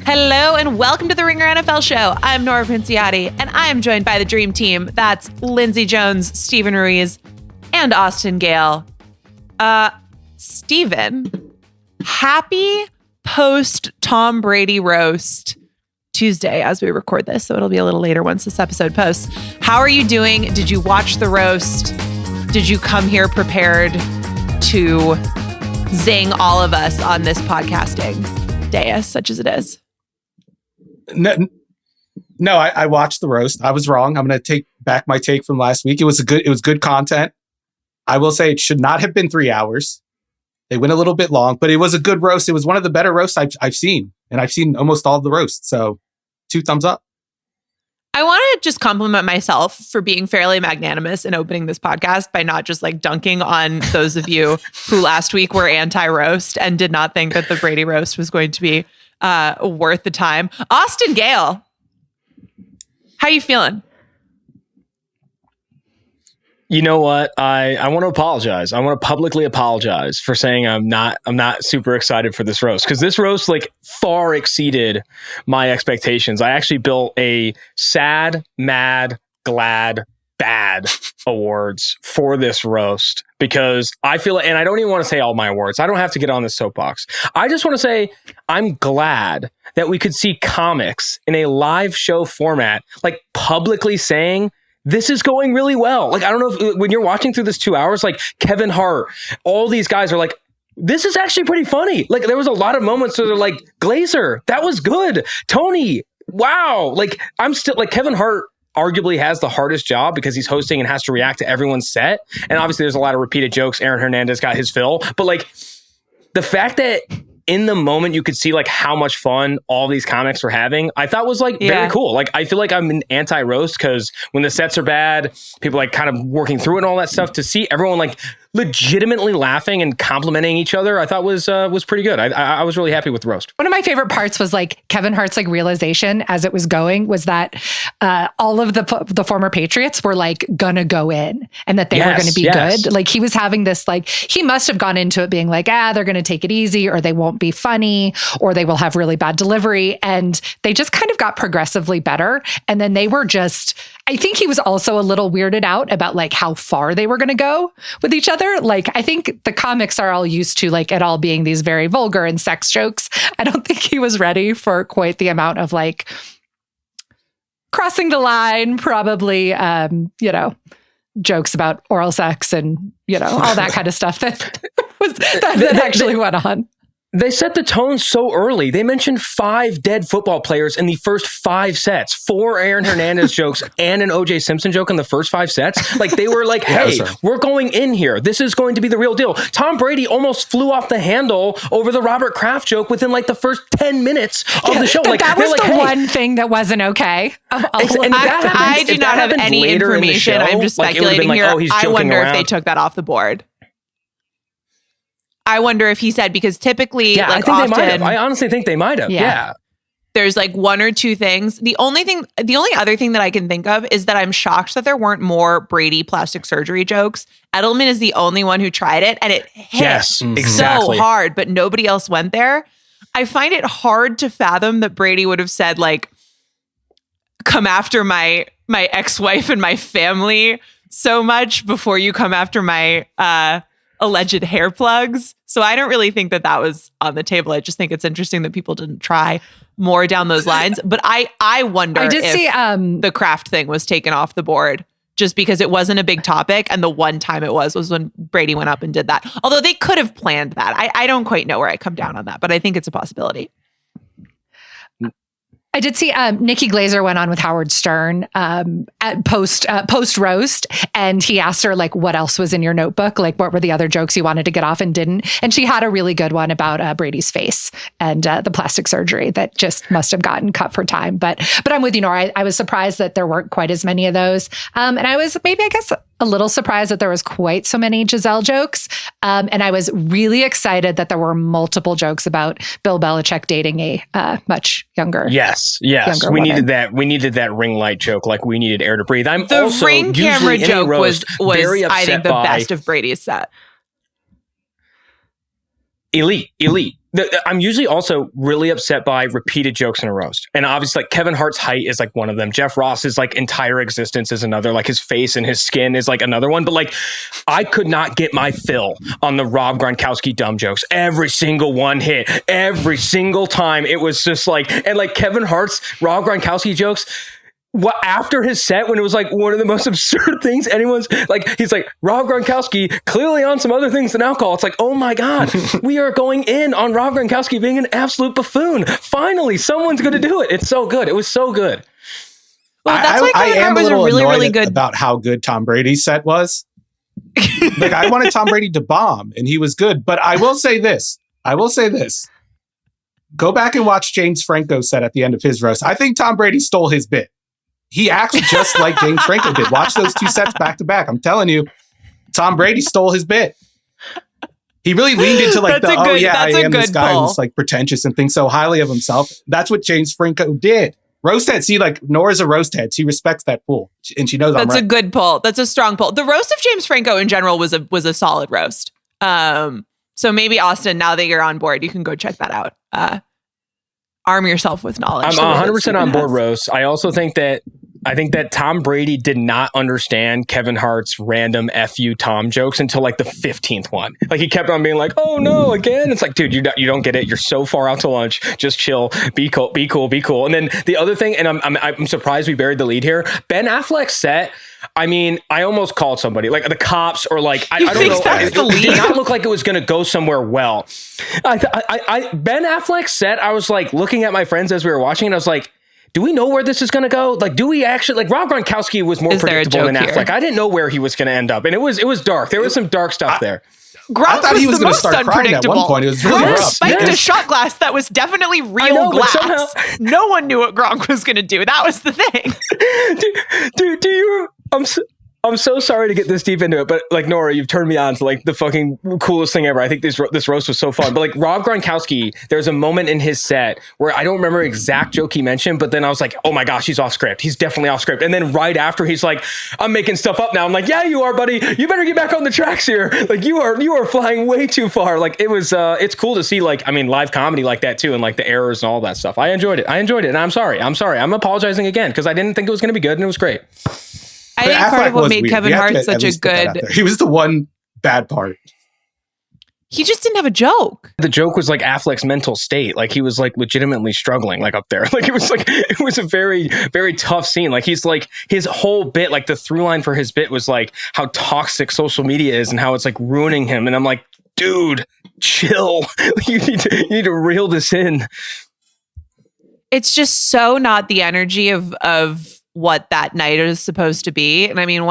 Hello and welcome to the Ringer NFL show. I'm Nora Princiotti and I am joined by the dream team. That's Lindsay Jones, Stephen Ruiz, and Austin Gayle. Stephen, happy post Tom Brady roast Tuesday as we record this, so it'll be a little later once this episode posts. How are you doing? Did you watch the roast? Did you come here prepared to zing all of us on this podcasting dais, such as it is? No, I watched the roast. I was wrong. I'm going to take back my take from last week. It was good content. I will say it should not have been 3 hours. They went a little bit long, but it was a good roast. It was one of the better roasts I've seen, and I've seen almost all of the roasts. So 2 thumbs up. I want to just compliment myself for being fairly magnanimous in opening this podcast by not just like dunking on those of you who last week were anti-roast and did not think that the Brady roast was going to be worth the time. Austin Gayle, how you feeling? You know what? I want to apologize. I want to publicly apologize for saying I'm not super excited for this roast, because this roast like far exceeded my expectations. I actually built a sad, mad, glad, bad awards for this roast because I feel, and I don't even want to say all my awards. I don't have to get on this soapbox. I just want to say I'm glad that we could see comics in a live show format, like publicly saying, this is going really well. Like, I don't know if when you're watching through this 2 hours, like Kevin Hart, all these guys are like, this is actually pretty funny. Like, there was a lot of moments where they're like, Glazer, that was good. Tony, wow. Like, I'm still like, Kevin Hart arguably has the hardest job because he's hosting and has to react to everyone's set. And obviously there's a lot of repeated jokes. Aaron Hernandez got his fill. But like, the fact that in the moment you could see like how much fun all these comics were having, I thought was like very cool. Like, I feel like I'm an anti-roast because when the sets are bad, people like kind of working through it and all that stuff, to see everyone like legitimately laughing and complimenting each other, I thought was pretty good. I was really happy with the roast. One of my favorite parts was like Kevin Hart's like realization as it was going was that all of the former Patriots were like gonna go in and that they were going to be good. Like, he was having this, like, he must have gone into it being like, they're going to take it easy, or they won't be funny, or they will have really bad delivery. And they just kind of got progressively better. And then they were just, I think he was also a little weirded out about like how far they were going to go with each other. Like, I think the comics are all used to like it all being these very vulgar and sex jokes. I don't think he was ready for quite the amount of like crossing the line, probably, jokes about oral sex and, all that kind of stuff that actually went on. They set the tone so early. They mentioned 5 dead football players in the first 5 sets, 4 Aaron Hernandez jokes and an O.J. Simpson joke in the first 5 sets. Like, they were like, hey, we're going in here. This is going to be the real deal. Tom Brady almost flew off the handle over the Robert Kraft joke within like the first 10 minutes of the show. Like, that was like, the one thing that wasn't okay. I do not have any information. I'm just speculating here. I wonder if they took that off the board. I wonder if he said, because typically, like, I think often, they might have. I honestly think they might have. Yeah. There's like 1 or 2 things. The only other thing that I can think of is that I'm shocked that there weren't more Brady plastic surgery jokes. Edelman is the only one who tried it, and it hit so hard, but nobody else went there. I find it hard to fathom that Brady would have said, like, come after my ex-wife and my family so much before you come after my alleged hair plugs. So I don't really think that was on the table. I just think it's interesting that people didn't try more down those lines. But I wonder if the Kraft thing was taken off the board just because it wasn't a big topic. And the one time it was when Brady went up and did that. Although they could have planned that. I don't quite know where I come down on that, but I think it's a possibility. I did see Nikki Glazer went on with Howard Stern at post roast, and he asked her like, what else was in your notebook? Like, what were the other jokes you wanted to get off and didn't? And she had a really good one about Brady's face and the plastic surgery that just must have gotten cut for time. But I'm with you, Nora. I was surprised that there weren't quite as many of those. And I was maybe, I guess, a little surprised that there was quite so many Giselle jokes. And I was really excited that there were multiple jokes about Bill Belichick dating a much younger. Yes. Younger We woman. needed that. We needed that ring light joke, like we needed air to breathe. The ring camera joke was I think, the best of Brady's set. Elite. I'm usually also really upset by repeated jokes in a roast. And obviously, like, Kevin Hart's height is like one of them. Jeff Ross's like entire existence is another. Like, his face and his skin is like another one. But like, I could not get my fill on the Rob Gronkowski dumb jokes. Every single one hit. Every single time. It was just like, and like Kevin Hart's Rob Gronkowski jokes, what, after his set, when it was like one of the most absurd things anyone's like, he's like, Rob Gronkowski clearly on some other things than alcohol. It's like, oh my God, we are going in on Rob Gronkowski being an absolute buffoon. Finally, someone's going to do it. It's so good. It was so good. Well, that's why Kevin Hart was a really good about how good Tom Brady's set was. Like, I wanted Tom Brady to bomb, and he was good. But I will say this. Go back and watch James Franco's set at the end of his roast. I think Tom Brady stole his bit. He acted just like James Franco did. Watch those two sets back to back. I'm telling you, Tom Brady stole his bit. He really leaned into like I am this guy who's like pretentious and thinks so highly of himself. That's what James Franco did. Roast head. See, like, Nora's a roast head. She respects that pool, and she knows I'm right. That's a good pull. That's a strong pull. The roast of James Franco in general was a solid roast. So maybe, Austin, now that you're on board, you can go check that out. Arm yourself with knowledge. I'm 100% on board, roast. I also think that Tom Brady did not understand Kevin Hart's random FU Tom jokes until like the 15th one. Like, he kept on being like, "Oh no, again." It's like, dude, you don't get it. You're so far out to lunch. Just chill. Be cool. Be cool. Be cool. And then the other thing, and I'm surprised we buried the lead here. Ben Affleck's set. I mean, I almost called somebody, like the cops, or like I don't know. It did not look like it was going to go somewhere well. Ben Affleck's set. I was like looking at my friends as we were watching, and I was like, do we know where this is going to go? Like, do we actually, like, Rob Gronkowski was more predictable than Affleck. I didn't know where he was going to end up. And it was dark. There was some dark stuff there. Gronk was the most unpredictable. At one point. It was really rough. Spiked a shot glass that was definitely real glass. No one knew what Gronk was going to do. That was the thing. do you... I'm so sorry to get this deep into it, but like, Nora, you've turned me on to like the fucking coolest thing ever. I think this roast was so fun. But like, Rob Gronkowski, there's a moment in his set where I don't remember exact joke he mentioned, but then I was like, oh my gosh, he's off script. He's definitely off script. And then right after, he's like, I'm making stuff up now. I'm like, yeah, you are, buddy. You better get back on the tracks here. Like, you are flying way too far. Like, it was, it's cool to see, like, I mean, live comedy like that too, and like the errors and all that stuff. I enjoyed it. And I'm sorry. I'm apologizing again because I didn't think it was going to be good, and it was great. I think part of what made Kevin Hart such a good... He was the one bad part. He just didn't have a joke. The joke was like Affleck's mental state. Like, he was like legitimately struggling like up there. Like, it was a very, very tough scene. Like, he's like, his whole bit, like the through line for his bit was like how toxic social media is and how it's like ruining him. And I'm like, dude, chill. You need to reel this in. It's just so not the energy of what that night is supposed to be. And I mean,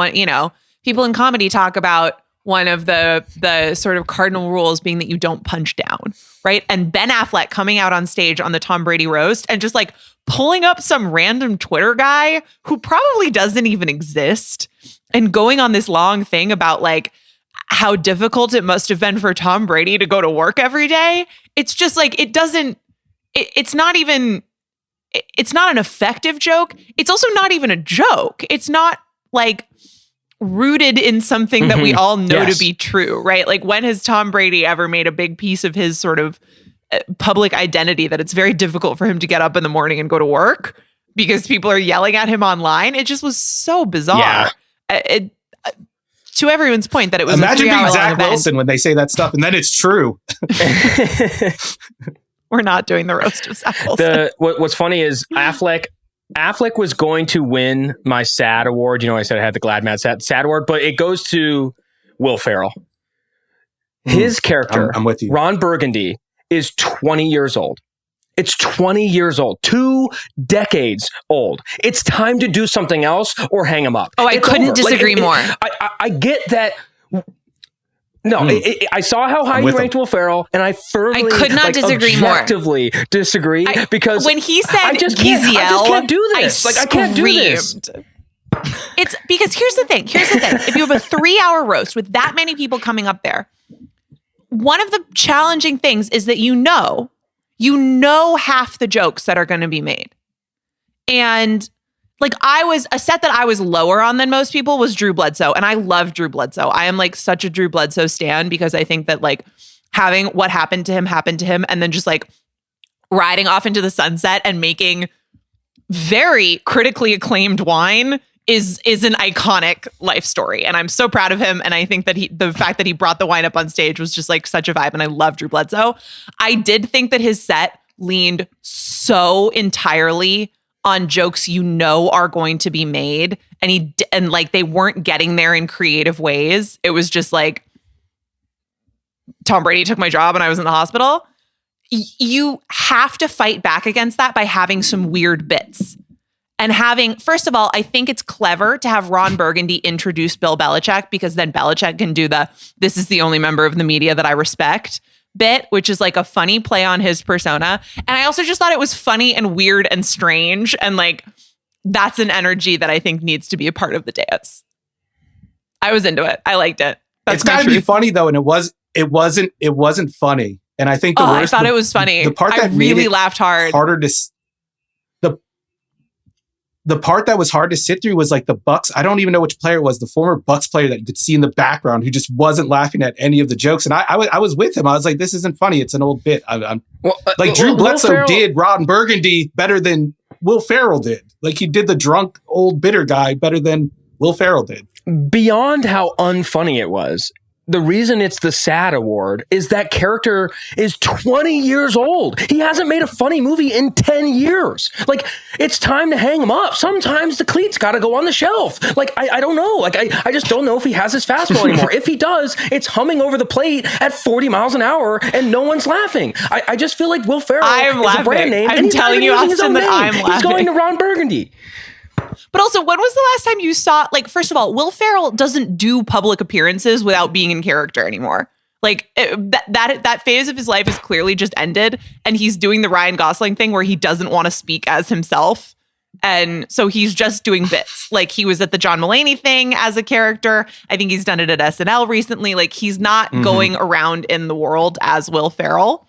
people in comedy talk about one of the sort of cardinal rules being that you don't punch down, right? And Ben Affleck coming out on stage on the Tom Brady roast and just like pulling up some random Twitter guy who probably doesn't even exist and going on this long thing about like how difficult it must have been for Tom Brady to go to work every day. It's just like, it's not an effective joke. It's also not even a joke. It's not like rooted in something that we all know to be true, right? Like, when has Tom Brady ever made a big piece of his sort of public identity that it's very difficult for him to get up in the morning and go to work because people are yelling at him online? It just was so bizarre. Yeah. To everyone's point that it was imagine being Zach Wilson when they say that stuff and then it's true. We're not doing the roast of Zach Wilson. What's funny is Affleck was going to win my SAD award. You know, I said I had the Glad Mad SAD award, but it goes to Will Ferrell. His character, I'm with you. Ron Burgundy, is 20 years old. It's 20 years old, 2 decades old. It's time to do something else or hang him up. Oh, I couldn't disagree more. I get that. No, I saw how high you ranked Will Ferrell, and I could not disagree more. Objectively disagree because when he said I just can't do this. I can't do this. It's because here's the thing. If you have a 3-hour roast with that many people coming up there, one of the challenging things is that you know half the jokes that are going to be made, and like, a set that I was lower on than most people was Drew Bledsoe. And I love Drew Bledsoe. I am like such a Drew Bledsoe stan because I think that like having what happened to him, and then just like riding off into the sunset and making very critically acclaimed wine is an iconic life story. And I'm so proud of him. And I think that the fact that he brought the wine up on stage was just like such a vibe. And I love Drew Bledsoe. I did think that his set leaned so entirely on jokes are going to be made. And like they weren't getting there in creative ways. It was just like, Tom Brady took my job and I was in the hospital. You have to fight back against that by having some weird bits. And first of all, I think it's clever to have Ron Burgundy introduce Bill Belichick, because then Belichick can do this is the only member of the media that I respect bit, which is like a funny play on his persona. And I also just thought it was funny and weird and strange. And like, that's an energy that I think needs to be a part of the dance. I was into it. I liked it. It's got to be funny though. And it wasn't funny. And I think I thought it was funny. The part that I really laughed hard. The part that was hard to sit through was like the Bucks. I don't even know which player it was, the former Bucks player that you could see in the background who just wasn't laughing at any of the jokes. And I was with him. I was like, this isn't funny. It's an old bit. Drew Bledsoe did Ron Burgundy better than Will Ferrell did. Like he did the drunk old bitter guy better than Will Ferrell did. Beyond how unfunny it was, the reason it's the SAD award is that character is 20 years old. He hasn't made a funny movie in 10 years. Like, it's time to hang him up. Sometimes the cleats got to go on the shelf. Like, I don't know. Like, I just don't know if he has his fastball anymore. If he does, it's humming over the plate at 40 miles an hour and no one's laughing. I just feel like Will Ferrell is a brand name. I'm telling you, Austin, that I'm laughing. He's going to Ron Burgundy. But also, when was the last time you saw, like, first of all, Will Ferrell doesn't do public appearances without being in character anymore. Like, that phase of his life is clearly just ended. And he's doing the Ryan Gosling thing where he doesn't want to speak as himself. And so he's just doing bits. Like, he was at the John Mulaney thing as a character. I think he's done it at SNL recently. Like, he's not going around in the world as Will Ferrell.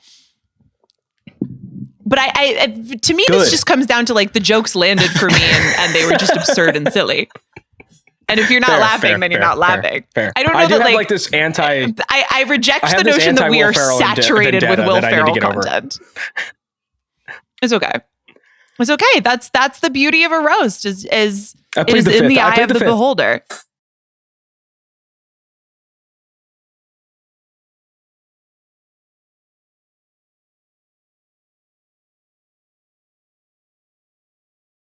But to me, this just comes down to like the jokes landed for me and they were just absurd and silly. And if you're not laughing, then you're not laughing. Fair. I don't know I do that have like this anti. I reject the notion that we are saturated with Will Ferrell content. It's okay. It's okay. That's the beauty of a roast is in the eye of the beholder.